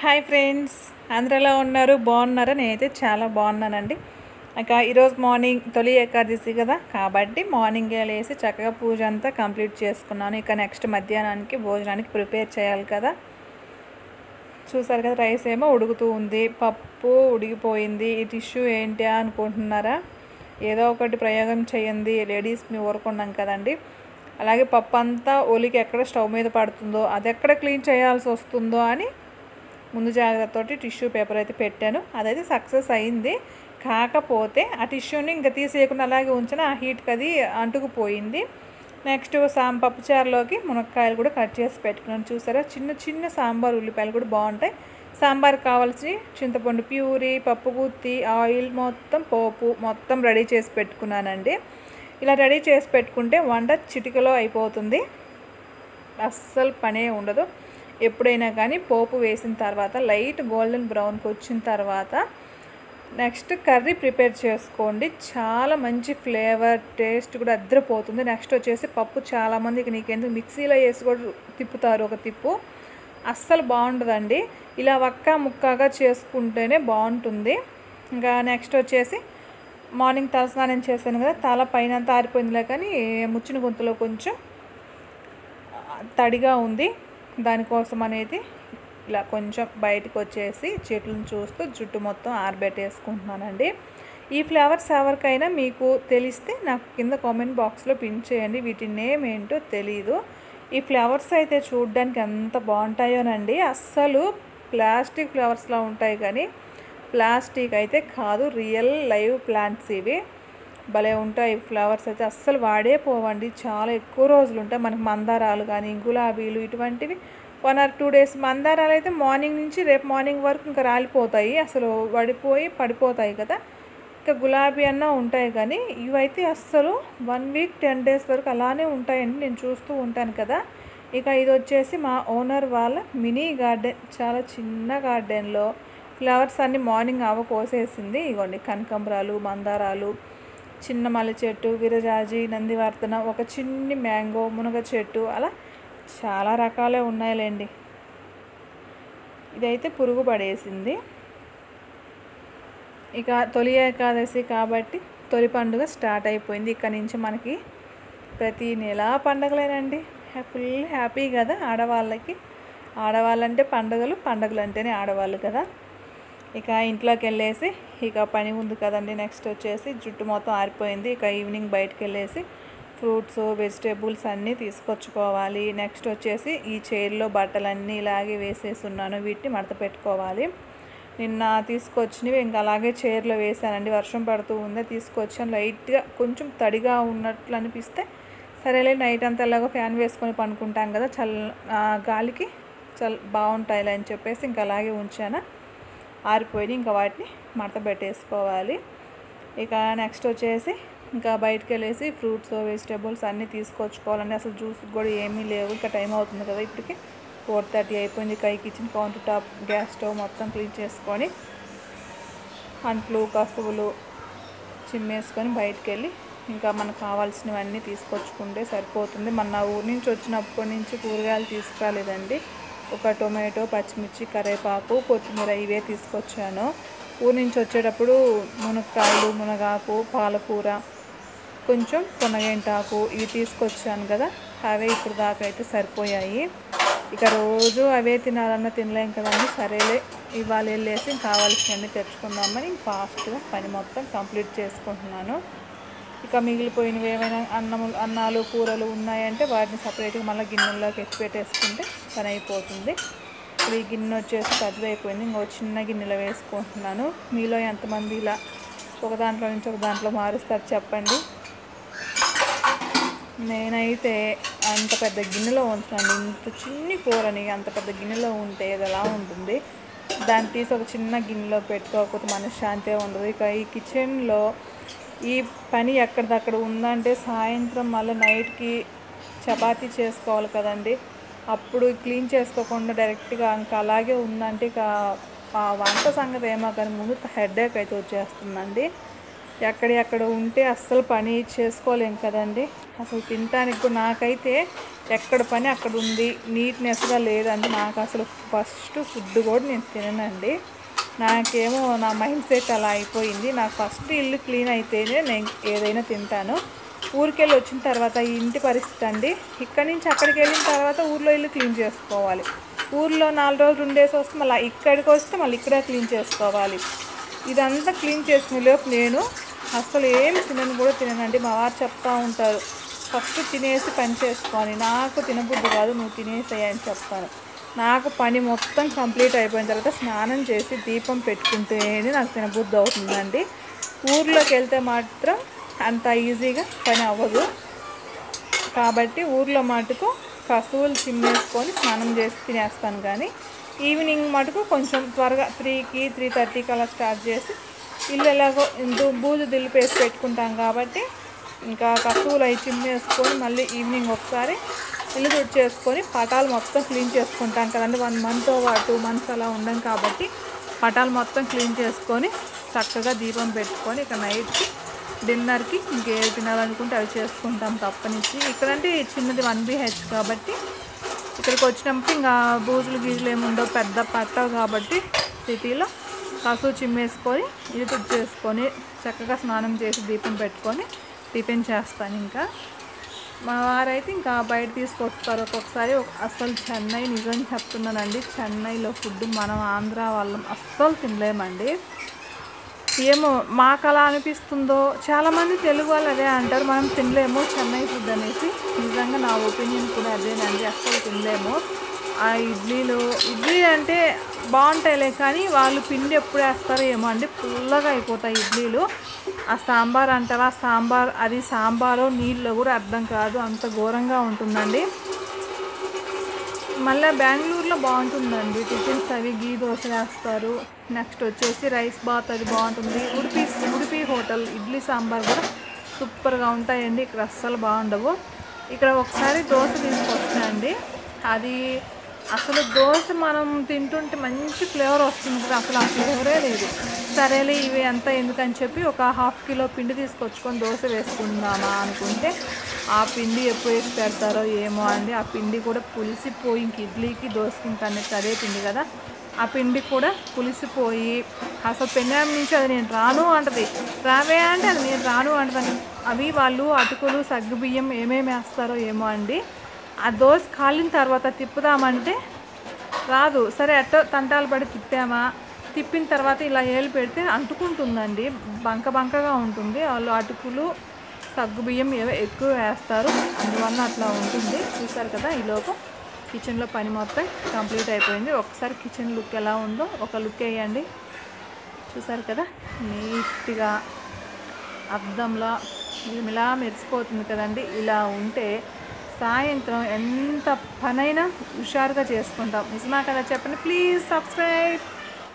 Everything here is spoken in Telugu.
హాయ్ ఫ్రెండ్స్, అందరూ ఎలా ఉన్నారు? బాగున్నారా? నేనైతే చాలా బాగున్నానండి. ఇంకా ఈరోజు మార్నింగ్ తొలి ఏకాదశి కదా, కాబట్టి మార్నింగే లేసి చక్కగా పూజ అంతా కంప్లీట్ చేసుకున్నాను. ఇక నెక్స్ట్ మధ్యాహ్నానికి భోజనానికి ప్రిపేర్ చేయాలి కదా. చూసారు కదా, రైస్ ఏమో ఉడుకుతూ ఉంది, పప్పు ఉడికిపోయింది. ఈ టిష్యూ ఏంటి అనుకుంటున్నారా? ఏదో ఒకటి ప్రయోగం చేయండి, లేడీస్ని ఊరుకున్నాం కదండి. అలాగే పప్పు అంతా ఒలికి ఎక్కడ స్టవ్ మీద పడుతుందో, అది ఎక్కడ క్లీన్ చేయాల్సి వస్తుందో అని ముందు జాగ్రత్తతోటి టిష్యూ పేపర్ అయితే పెట్టాను. అదైతే సక్సెస్ అయింది. కాకపోతే ఆ టిష్యూని ఇంకా తీసేయకుండా అలాగే ఉంచిన ఆ హీట్కి అది అంటుకుపోయింది. నెక్స్ట్ పప్పుచారులోకి మునక్కాయలు కూడా కట్ చేసి పెట్టుకున్నాను. చూసారా, చిన్న చిన్న సాంబార్ ఉల్లిపాయలు కూడా బాగుంటాయి. సాంబార్ కావాల్సి చింతపండు ప్యూరీ, పప్పు గుత్తి, ఆయిల్, మొత్తం పోపు మొత్తం రెడీ చేసి పెట్టుకున్నానండి. ఇలా రెడీ చేసి పెట్టుకుంటే వంట చిటికలో అయిపోతుంది, అస్సలు పనే ఉండదు. ఎప్పుడైనా కానీ పోపు వేసిన తర్వాత లైట్ గోల్డెన్ బ్రౌన్కి వచ్చిన తర్వాత నెక్స్ట్ కర్రీ ప్రిపేర్ చేసుకోండి. చాలా మంచి ఫ్లేవర్, టేస్ట్ కూడా అద్దరిపోతుంది. నెక్స్ట్ వచ్చేసి పప్పు చాలామందికి నీకెందుకు మిక్సీలో వేసి కూడా తిప్పుతారు, ఒక తిప్పు అస్సలు బాగుంటుందండి. ఇలా వక్క ముక్కగా చేసుకుంటేనే బాగుంటుంది. ఇంకా నెక్స్ట్ వచ్చేసి మార్నింగ్ తలస్నానం చేశాను కదా, తల పైన అంతా ఆరిపోయిందిలే, కానీ ముచ్చిన గొంతులో కొంచెం తడిగా ఉంది. దానికోసం అనేది ఇలా కొంచెం బయటకు వచ్చేసి చెట్లను చూస్తూ జుట్టు మొత్తం ఆరబెట్టేసుకుంటున్నానండి. ఈ ఫ్లవర్స్ ఎవరికైనా మీకు తెలిస్తే నాకు కింద కామెంట్ బాక్స్లో పిన్ చేయండి. వీటి నేమ్ ఏంటో తెలీదు. ఈ ఫ్లవర్స్ అయితే చూడడానికి ఎంత బాగుంటాయోనండి. అస్సలు ప్లాస్టిక్ ఫ్లవర్స్లా ఉంటాయి, కానీ ప్లాస్టిక్ అయితే కాదు, రియల్ లైవ్ ప్లాంట్స్ ఇవి. భలే ఉంటాయి ఫ్లవర్స్ అయితే, అస్సలు వాడే పోవండి. చాలా ఎక్కువ రోజులు ఉంటాయి. మనకి మందారాలు కానీ గులాబీలు ఇటువంటివి 1 or 2 days. మందారాలు అయితే మార్నింగ్ నుంచి రేపు మార్నింగ్ వరకు ఇంకా రాలిపోతాయి, అసలు పడిపోతాయి కదా. ఇంకా గులాబీ అన్న ఉంటాయి, కానీ ఇవైతే అస్సలు 1 week 10 days వరకు అలానే ఉంటాయండి. నేను చూస్తూ ఉంటాను కదా. ఇక ఇది వచ్చేసి మా ఓనర్ వాళ్ళ మినీ గార్డెన్, చాలా చిన్న గార్డెన్లో ఫ్లవర్స్ అన్నీ మార్నింగ్ కోసేసింది. ఇగోండి, కనకాంబరాలు, మందారాలు, చిన్న మల్లె చెట్టు, విరజాజి, నందివర్ధన, ఒక చిన్ని మ్యాంగో, మునగ చెట్టు, అలా చాలా రకాలే ఉన్నాయిలేండి. ఇదైతే పురుగు పడేసింది. ఇక తొలి ఏకాదశి కాబట్టి తొలి పండుగ స్టార్ట్ అయిపోయింది. ఇక నుంచి మనకి ప్రతి నెల పండుగలేనండి. ఫుల్ హ్యాపీ కదా ఆడవాళ్ళకి. ఆడవాళ్ళంటే పండుగలు, పండుగలు అంటేనే ఆడవాళ్ళు కదా. ఇక ఇంట్లోకి వెళ్ళేసి ఇక పని ఉంది కదండి. నెక్స్ట్ వచ్చేసి జుట్టు మొత్తం ఆరిపోయింది. ఇక ఈవినింగ్ బయటకు వెళ్ళేసి ఫ్రూట్స్, వెజిటేబుల్స్ అన్నీ తీసుకొచ్చుకోవాలి. నెక్స్ట్ వచ్చేసి ఈ చైర్లో బట్టలన్నీ ఇలాగే వేసేసి ఉన్నాను, వీటిని మడత పెట్టుకోవాలి. నిన్న తీసుకొచ్చినవి ఇంకా అలాగే చైర్లో వేసానండి. వర్షం పడుతూ ఉందే తీసుకొచ్చాను. లైట్గా కొంచెం తడిగా ఉన్నట్లు అనిపిస్తే సరేలే, నైట్ అంతా ఎలాగో ఫ్యాన్ వేసుకొని పనుకుంటాం కదా, గాలికి బాగుంటాయిలే అని చెప్పేసి ఇంకా అలాగే ఉంచాను. ఆరిపోయి ఇంకా వాటిని మడత పెట్టేసుకోవాలి. ఇక నెక్స్ట్ వచ్చేసి ఇంకా బయటకు వెళ్ళేసి ఫ్రూట్స్, వెజిటేబుల్స్ అన్నీ తీసుకొచ్చుకోవాలండి. అసలు జ్యూస్ కూడా ఏమీ లేవు. ఇంకా టైం అవుతుంది కదా, ఇప్పటికి 4:30 అయిపోయింది. ఇక ఈ kitchen counter top, gas stove మొత్తం క్లీన్ చేసుకొని అంట్లు కసువులు చిమ్మేసుకొని బయటకు వెళ్ళి ఇంకా మనకు కావాల్సినవన్నీ తీసుకొచ్చుకుంటే సరిపోతుంది. మన ఊరి నుంచి వచ్చినప్పటి నుంచి కూరగాయలు తీసుకురాలేదండి. ఒక టొమాటో, పచ్చిమిర్చి, కరివేపాకు, కొత్తిమీర ఇవే తీసుకొచ్చాను. ఊరి నుంచి వచ్చేటప్పుడు మునక్కాయలు, మునగాకు, పాలకూర, కొంచెం పొన్నగంటాకు ఇవి తీసుకొచ్చాను కదా, అవే ఇప్పుడు దాకా అయితే సరిపోయాయి. ఇక రోజు అవే తినలేం కదండి. సరేలే, ఇవాళ వెళ్ళేసి కావాల్సినవన్నీ తెచ్చుకుందామని ఫాస్ట్గా పని మొత్తం కంప్లీట్ చేసుకుంటున్నాను. ఇక మిగిలిపోయినవి ఏమైనా అన్నాలు, కూరలు ఉన్నాయంటే వాటిని సపరేట్గా మళ్ళీ గిన్నెల్లోకి ఎత్తి పెట్టేసుకుంటే పని అయిపోతుంది. ఇప్పుడు ఈ గిన్నె వచ్చేసి పెద్దదైపోయింది, ఇంకో చిన్న గిన్నెలో వేసుకుంటున్నాను. మీలో ఎంతమంది ఇలా ఒక దాంట్లో నుంచి ఒక దాంట్లో మారుస్తారు చెప్పండి. నేనైతే అంత పెద్ద గిన్నెలో ఉంచుతాను. ఇంత చిన్ని కూరని అంత పెద్ద గిన్నెలో ఉంటే అది ఎలా ఉంటుంది. దాన్ని తీసి ఒక చిన్న గిన్నెలో పెట్టుకోకపోతే మనశ్శాంతి ఉండదు. ఇక ఈ కిచెన్లో ఈ పని ఎక్కడిదక్కడ ఉందంటే సాయంత్రం మళ్ళీ నైట్కి చపాతీ చేసుకోవాలి కదండి. అప్పుడు క్లీన్ చేసుకోకుండా డైరెక్ట్గా ఇంకా అలాగే ఉందంటే ఇక ఆ వంట సంగతి ఏమో కానీ ముందు హెడేక్ అయితే వచ్చేస్తుందండి. ఎక్కడ ఉంటే అస్సలు పని చేసుకోలేం కదండి. అసలు తినటానికి కూడా నాకైతే ఎక్కడ పని అక్కడ ఉంది, నీట్నెస్గా లేదండి. నాకు అసలు ఫస్ట్ ఫుడ్ కూడా నేను తిననండి. నాకేమో నా మైండ్ సెట్ అలా అయిపోయింది. నాకు ఫస్ట్ ఇల్లు క్లీన్ అయితేనే నేను ఏదైనా తింటాను. ఊరికెళ్ళి వచ్చిన తర్వాత ఈ ఇంటి పరిస్థితి అండి, ఇక్కడి నుంచి అక్కడికి వెళ్ళిన తర్వాత ఊర్లో ఇల్లు క్లీన్ చేసుకోవాలి. ఊర్లో 4 రోజులు ఉండేసి వస్తే మళ్ళీ ఇక్కడికి వస్తే మళ్ళీ ఇక్కడే క్లీన్ చేసుకోవాలి. ఇదంతా క్లీన్ చేసుకునేలోపు నేను అసలు ఏమి కూడా తిననండి. మా వారు చెప్తూ ఉంటారు, ఫస్ట్ తినేసి పని చేసుకొని. నాకు తినబుద్ధి కాదు, నువ్వు తినేసేయి అని చెప్తాను. నాకు పని మొత్తం కంప్లీట్ అయిపోయిన తర్వాత స్నానం చేసి దీపం పెట్టుకుంటేనే నాకు తినబుద్ధి అవుతుందండి. ఊర్లోకి వెళ్తే మాత్రం అంత ఈజీగా పని అవ్వదు. కాబట్టి ఊర్లో మటుకు కసువులు చిమ్మేసుకొని స్నానం చేసి తినేస్తాను. కానీ ఈవినింగ్ మటుకు కొంచెం త్వరగా 3కి 3:30కి అలా స్టార్ట్ చేసి ఇల్లు ఎలాగో బూజు దులిపేసి పెట్టుకుంటాం కాబట్టి ఇంకా కసువులు అవి చిమ్మేసుకొని మళ్ళీ ఈవినింగ్ ఒకసారి ఇల్లు తుడిచేసుకొని పటాలు మొత్తం క్లీన్ చేసుకుంటాం కదండి. 1 మంత్ 2 మంత్స్ అలా ఉండం కాబట్టి పటాలు మొత్తం క్లీన్ చేసుకొని చక్కగా దీపం పెట్టుకొని ఇక నైట్కి డిన్నర్కి ఇంకేవి తినాలనుకుంటే అవి చేసుకుంటాం తప్పనిచ్చి. ఇక్కడంటే చిన్నది 1 BH కాబట్టి ఇక్కడికి వచ్చినప్పుడు ఇంకా బూజులు గీజులు ఏముండవు, పెద్ద పట్టవు కాబట్టి సిటీలో కసువు చిమ్మేసుకొని ఇల్లు తుడిచేసుకొని చక్కగా స్నానం చేసి దీపం పెట్టుకొని టిఫిన్ చేస్తాను. ఇంకా మా వారైతే ఇంకా బయట తీసుకొస్తారు ఒక్కొక్కసారి. అస్సలు చెన్నై నిజం చెప్తున్నానండి, చెన్నైలో ఫుడ్ మనం ఆంధ్ర వాళ్ళం అస్సలు తినలేమండి. ఏమో మాకు అలా అనిపిస్తుందో, చాలామంది తెలుగు వాళ్ళు అదే అంటారు, మనం తినలేము చెన్నై ఫుడ్ అనేసి. నిజంగా నా ఒపీనియన్ కూడా అదేనండి, అస్సలు తినలేము. ఆ ఇడ్లీ అంటే బాగుంటాయిలే, కానీ వాళ్ళు పిండి ఎప్పుడు వేస్తారో ఏమో అండి, పుల్లగా అయిపోతాయి ఇడ్లీలు. ఆ సాంబార్ అంటారా, అది సాంబారో నీళ్ళు కూడా అర్థం కాదు, అంత ఘోరంగా ఉంటుందండి. మళ్ళీ బెంగళూరులో బాగుంటుందండి టిఫిన్స్ అవి, గీ దోశ వేస్తారు. నెక్స్ట్ వచ్చేసి రైస్ బాత్ అది బాగుంటుంది. ఉడిపి హోటల్ ఇడ్లీ సాంబార్ కూడా సూపర్గా ఉంటాయండి. ఇక్కడ అస్సలు బాగుండవు. ఇక్కడ ఒకసారి దోశ తీసుకొస్తాయండి, అది అసలు దోశ మనం తింటుంటే మంచి ఫ్లేవర్ వస్తుంది కదా, అసలు ఆ ఫ్లేవరే లేదు. సరేలే ఇవి అంతా ఎందుకని చెప్పి ఒక 1/2 కిలో పిండి తీసుకొచ్చుకొని దోశ వేసుకుందామా అనుకుంటే ఆ పిండి ఎప్పుడు వేసి పెడతారో ఏమో అండి. ఆ పిండి కూడా పులిసిపోయి, ఇంక ఇడ్లీకి దోశకి ఇంక అన్నిటి అదే పిండి కదా, ఆ పిండి కూడా పులిసిపోయి అసలు పెన్నాం నుంచి అది నేను రాను అంటది, రావే అంటే అది నేను రాను అంటదని. అవి వాళ్ళు అటుకులు సగ్గుబియ్యం ఏమేమి వేస్తారో ఏమో అండి. ఆ దోశ కాలిన తర్వాత తిప్పుదామంటే రాదు. సరే అట్టో తంటాలు పడి తిప్పిన తర్వాత ఇలా ఏలు పెడితే అంటుకుంటుందండి, బంకగా ఉంటుంది. వాళ్ళు అటుకులు సగ్గుబియ్యం ఏవో ఎక్కువ వేస్తారు, అందువల్ల అట్లా ఉంటుంది. చూసారు కదా, ఈలోపు కిచెన్లో పని మొత్తం కంప్లీట్ అయిపోయింది. ఒకసారి కిచెన్ లుక్ ఎలా ఉందో ఒక లుక్ వేయండి. చూసారు కదా, నీట్గా అద్దంలో ఇలా మెరిసిపోతుంది కదండి. ఇలా ఉంటే సాయంత్రం ఎంత పనైనా హుషారుగా చేసుకుంటాం. నిజమా కదా చెప్పండి. Please subscribe.